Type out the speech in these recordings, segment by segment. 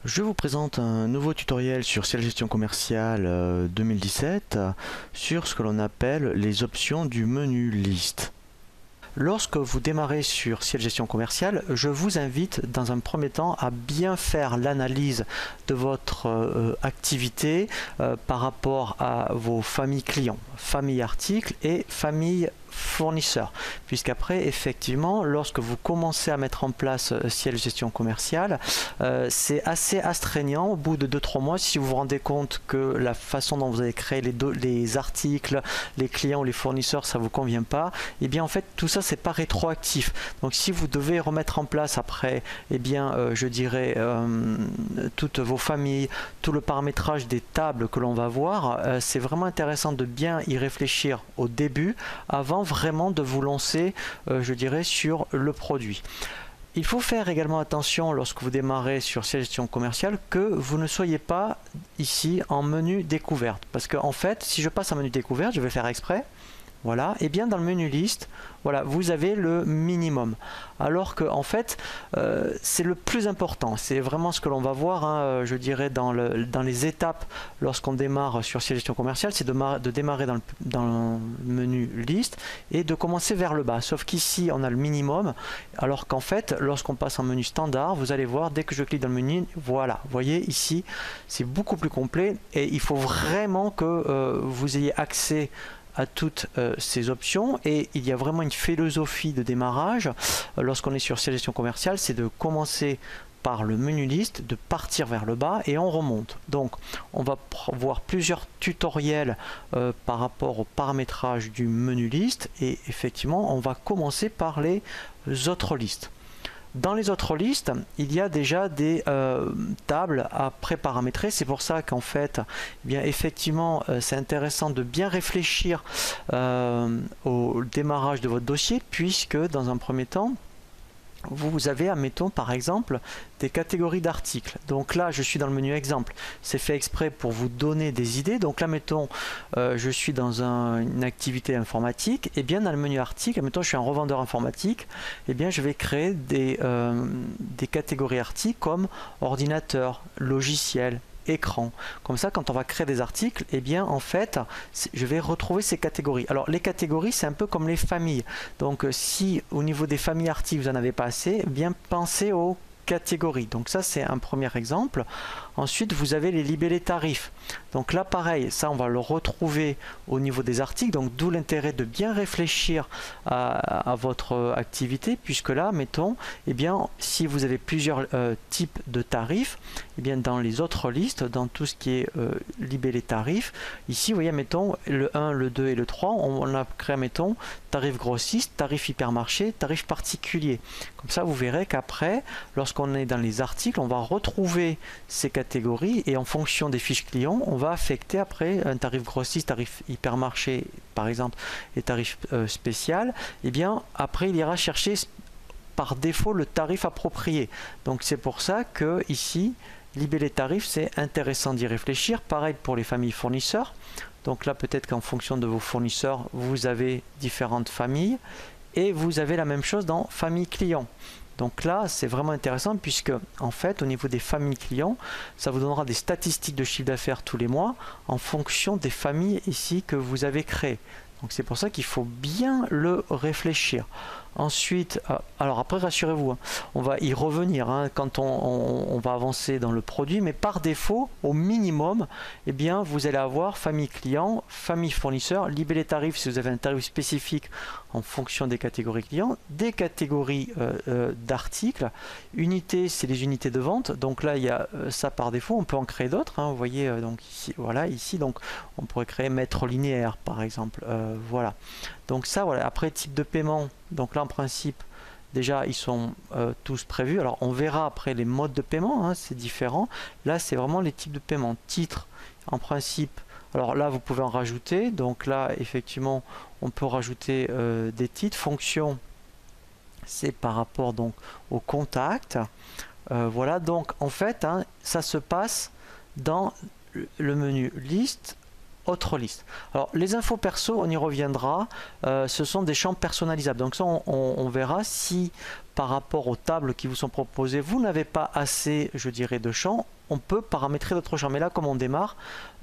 Je vous présente un nouveau tutoriel sur Ciel Gestion Commerciale 2017 sur ce que l'on appelle les options du menu liste. Lorsque vous démarrez sur Ciel Gestion Commerciale, je vous invite dans un premier temps à bien faire l'analyse de votre activité par rapport à vos familles clients, famille articles et famille fournisseurs, puisqu'après effectivement lorsque vous commencez à mettre en place Ciel Gestion Commerciale, c'est assez astreignant au bout de 2-3 mois. Si vous vous rendez compte que la façon dont vous avez créé les articles, les clients ou les fournisseurs, ça vous convient pas, et bien en fait tout ça c'est pas rétroactif. Donc si vous devez remettre en place après, et bien je dirais toutes vos familles, tout le paramétrage des tables que l'on va voir, c'est vraiment intéressant de bien y réfléchir au début avant vraiment de vous lancer, je dirais, sur le produit. Il faut faire également attention lorsque vous démarrez sur Ciel Gestion Commerciale que vous ne soyez pas ici en menu découverte, parce qu'en fait si je passe en menu découverte, je vais faire exprès. Voilà, et bien dans le menu liste, voilà, vous avez le minimum. Alors que en fait, c'est le plus important. C'est vraiment ce que l'on va voir, hein, je dirais, dans les étapes lorsqu'on démarre sur Ciel Gestion Commerciale, c'est de démarrer dans le menu liste et de commencer vers le bas. Sauf qu'ici, on a le minimum, alors qu'en fait, lorsqu'on passe en menu standard, vous allez voir, dès que je clique dans le menu, voilà, vous voyez ici, c'est beaucoup plus complet et il faut vraiment que vous ayez accès à toutes ces options, et il y a vraiment une philosophie de démarrage lorsqu'on est sur Ciel Gestion Commerciale, c'est de commencer par le menu liste, de partir vers le bas et on remonte. Donc on va voir plusieurs tutoriels par rapport au paramétrage du menu liste, et effectivement on va commencer par les autres listes. Dans les autres listes, il y a déjà des tables à pré-paramétrer. C'est pour ça qu'en fait, eh bien, effectivement, c'est intéressant de bien réfléchir au démarrage de votre dossier, puisque dans un premier temps, vous avez, admettons par exemple, des catégories d'articles. Donc là, je suis dans le menu exemple. C'est fait exprès pour vous donner des idées. Donc là, mettons, je suis dans une activité informatique. Et bien dans le menu article, mettons, je suis un revendeur informatique. Et bien, je vais créer des catégories articles comme ordinateur, logiciel, écran. Comme ça, quand on va créer des articles, et bien en fait, je vais retrouver ces catégories. Alors les catégories, c'est un peu comme les familles. Donc si au niveau des familles articles, vous n'en avez pas assez, eh bien pensez aux catégories. Donc ça, c'est un premier exemple. Ensuite, vous avez les libellés tarifs. Donc là, pareil, ça, on va le retrouver au niveau des articles. Donc d'où l'intérêt de bien réfléchir à votre activité, puisque là, mettons, eh bien, si vous avez plusieurs types de tarifs, eh bien, dans les autres listes, dans tout ce qui est libellé tarifs, ici, vous voyez, mettons, le 1, le 2 et le 3, on a créé, mettons, tarif grossiste, tarif hypermarché, tarif particulier. Comme ça, vous verrez qu'après, lorsqu'on est dans les articles, on va retrouver ces catégories, et en fonction des fiches clients, on va affecter après un tarif grossiste, tarif hypermarché par exemple, et tarif spécial. Et bien après, il ira chercher par défaut le tarif approprié. Donc c'est pour ça que ici, libellé tarif, c'est intéressant d'y réfléchir. Pareil pour les familles fournisseurs. Donc là, peut-être qu'en fonction de vos fournisseurs, vous avez différentes familles, et vous avez la même chose dans famille client. Donc là, c'est vraiment intéressant, puisque en fait, au niveau des familles clients, ça vous donnera des statistiques de chiffre d'affaires tous les mois en fonction des familles ici que vous avez créées. Donc c'est pour ça qu'il faut bien le réfléchir. Ensuite, alors après, rassurez-vous, hein, on va y revenir hein, quand on va avancer dans le produit, mais par défaut, au minimum, eh bien, vous allez avoir famille client, famille fournisseur, libellé tarif si vous avez un tarif spécifique en fonction des catégories clients, des catégories d'articles, unités, c'est les unités de vente. Donc là, il y a ça par défaut. On peut en créer d'autres. Hein, vous voyez, donc ici, voilà, ici, donc on pourrait créer mètre linéaire, par exemple. Voilà. Donc ça, voilà. Après, type de paiement. Donc là, en principe, déjà, ils sont tous prévus. Alors, on verra après les modes de paiement. Hein, c'est différent. Là, c'est vraiment les types de paiement. Titre, en principe. Alors là, vous pouvez en rajouter. Donc là, effectivement, on peut rajouter des titres. Fonction, c'est par rapport donc au contact. Voilà. Donc en fait, hein, ça se passe dans le menu liste, autre liste. Alors les infos perso, on y reviendra, ce sont des champs personnalisables. Donc ça on verra si par rapport aux tables qui vous sont proposées, vous n'avez pas assez, je dirais, de champs, on peut paramétrer d'autres champs. Mais là, comme on démarre,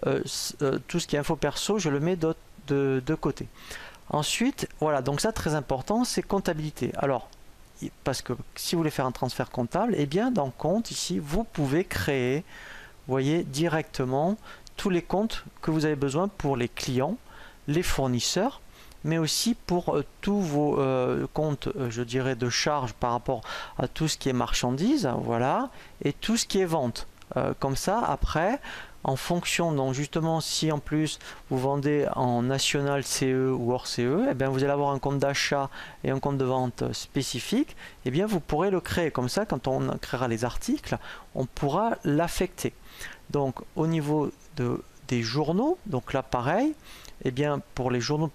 tout ce qui est info perso, je le mets de côté. Ensuite, voilà, donc ça très important, c'est comptabilité. Alors, parce que si vous voulez faire un transfert comptable, eh bien dans compte ici, vous pouvez créer, vous voyez, directement tous les comptes que vous avez besoin pour les clients, les fournisseurs, mais aussi pour tous vos comptes, je dirais, de charge par rapport à tout ce qui est marchandises, voilà, et tout ce qui est vente. Comme ça, après, en fonction, donc justement, si en plus vous vendez en national CE ou hors CE, eh bien vous allez avoir un compte d'achat et un compte de vente spécifique, eh bien vous pourrez le créer. Comme ça, quand on créera les articles, on pourra l'affecter. Donc au niveau des journaux, donc là pareil, eh bien pour les journaux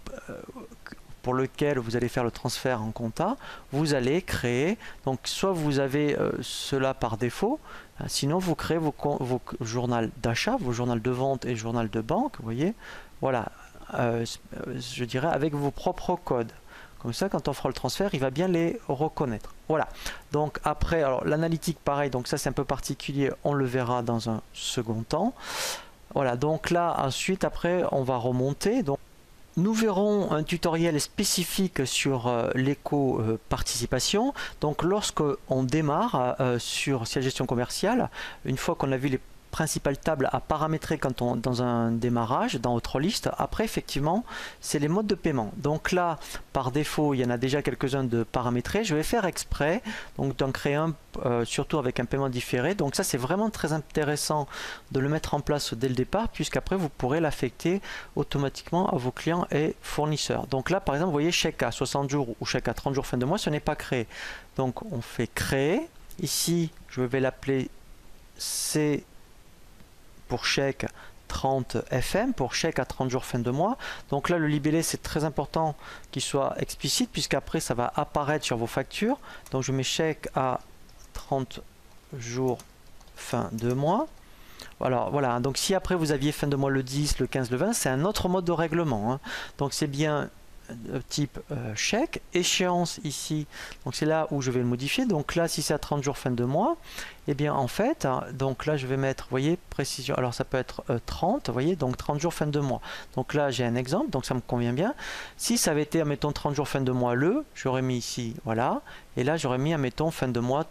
pour lesquels vous allez faire le transfert en compta, vous allez créer, donc soit vous avez cela par défaut, sinon vous créez vos journaux d'achat, vos journaux de vente et journal de banque, vous voyez, voilà, je dirais avec vos propres codes. Comme ça, quand on fera le transfert, il va bien les reconnaître. Voilà. Donc après, alors l'analytique, pareil, donc ça c'est un peu particulier, on le verra dans un second temps. Voilà, donc là, ensuite, après, on on donc nous verrons un tutoriel spécifique sur l'éco-participation. Donc lorsque on démarre sur Ciel Gestion Commerciale, une fois qu'on a vu les principales tables à paramétrer quand on dans un démarrage, dans autre liste, après effectivement c'est les modes de paiement. Donc là par défaut il y en a déjà quelques-uns de paramétrer. Je vais faire exprès donc d'en créer un surtout avec un paiement différé. Donc ça c'est vraiment très intéressant de le mettre en place dès le départ, puisqu'après vous pourrez l'affecter automatiquement à vos clients et fournisseurs. Donc là par exemple vous voyez chèque à 60 jours ou chèque à 30 jours fin de mois, ce n'est pas créé. Donc on fait créer. Ici je vais l'appeler C pour chèque 30 FM, pour chèque à 30 jours fin de mois. Donc là le libellé c'est très important qu'il soit explicite, puisqu'après ça va apparaître sur vos factures. Donc je mets chèque à 30 jours fin de mois. Voilà, donc si après vous aviez fin de mois le 10, le 15, le 20, c'est un autre mode de règlement, hein. Donc c'est bien type chèque, échéance ici, donc c'est là où je vais le modifier. Donc là si c'est à 30 jours fin de mois, et bien en fait, donc là je vais mettre, vous voyez, précision, alors ça peut être 30, vous voyez, donc 30 jours fin de mois. Donc là j'ai un exemple, donc ça me convient bien. Si ça avait été, admettons, 30 jours fin de mois j'aurais mis ici, voilà, et là j'aurais mis, admettons, fin de mois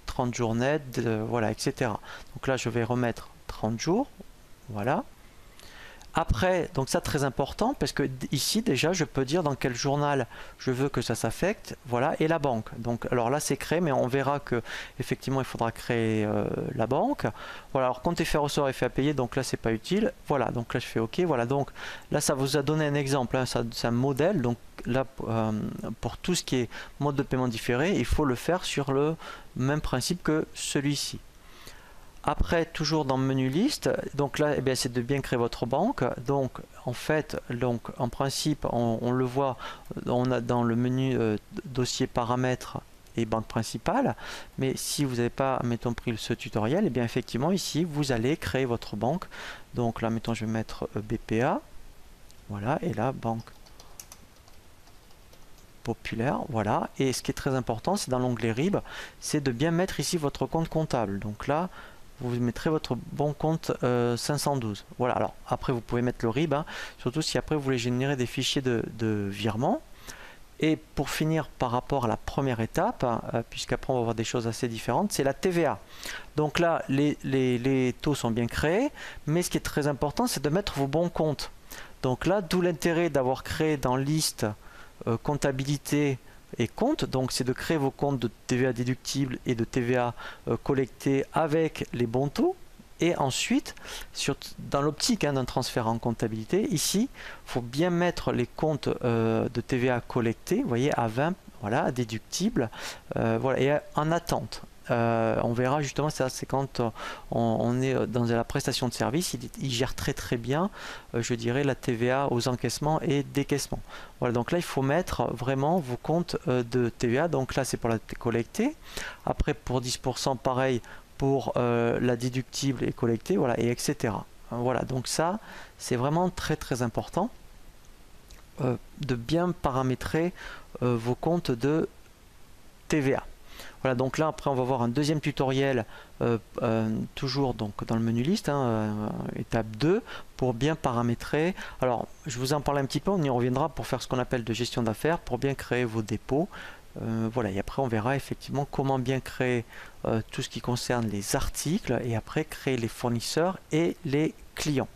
30 jours net, voilà, etc. Donc là je vais remettre 30 jours, voilà. Après, donc ça très important, parce que ici déjà je peux dire dans quel journal je veux que ça s'affecte, voilà, et la banque. Donc alors là c'est créé, mais on verra que effectivement il faudra créer la banque. Voilà, alors compte effet ressort, effet à payer, donc là c'est pas utile. Voilà, donc là je fais OK. Voilà, donc là ça vous a donné un exemple, hein, c'est un modèle. Donc là pour tout ce qui est mode de paiement différé, il faut le faire sur le même principe que celui-ci. Après, toujours dans menu liste, donc là, eh c'est de bien créer votre banque. Donc, en fait, donc, en principe, on le voit, on a dans le menu dossier paramètres et banque principale. Mais si vous n'avez pas, mettons, pris ce tutoriel, eh bien, effectivement, ici, vous allez créer votre banque. Donc là, mettons, je vais mettre BPA. Voilà, et là, banque populaire. Voilà. Et ce qui est très important, c'est dans l'onglet RIB, c'est de bien mettre ici votre compte comptable. Donc là, vous mettrez votre bon compte 512. Voilà, alors après vous pouvez mettre le RIB, hein, surtout si après vous voulez générer des fichiers de virement. Et pour finir par rapport à la première étape, puisqu'après on va voir des choses assez différentes, c'est la TVA. Donc là, les taux sont bien créés, mais ce qui est très important, c'est de mettre vos bons comptes. Donc là, d'où l'intérêt d'avoir créé dans liste comptabilité et compte, donc c'est de créer vos comptes de TVA déductible et de TVA collecté avec les bons taux. Et ensuite, dans l'optique d'un transfert en comptabilité, ici, il faut bien mettre les comptes de TVA collectés, vous voyez, à 20, voilà, déductible, voilà, et en attente. On verra justement, ça c'est quand on est dans la prestation de service, il gère très bien, je dirais, la TVA aux encaissements et décaissements. Voilà, donc là il faut mettre vraiment vos comptes de TVA. Donc là c'est pour la collectée, après pour 10% pareil pour la déductible et collectée, voilà, et etc. Voilà, donc ça, c'est vraiment très important de bien paramétrer vos comptes de TVA. Voilà, donc là après on va voir un deuxième tutoriel toujours donc dans le menu liste, étape 2, pour bien paramétrer. Alors je vous en parle un petit peu, on y reviendra pour faire ce qu'on appelle de gestion d'affaires, pour bien créer vos dépôts. Voilà, et après on verra effectivement comment bien créer tout ce qui concerne les articles et après créer les fournisseurs et les clients.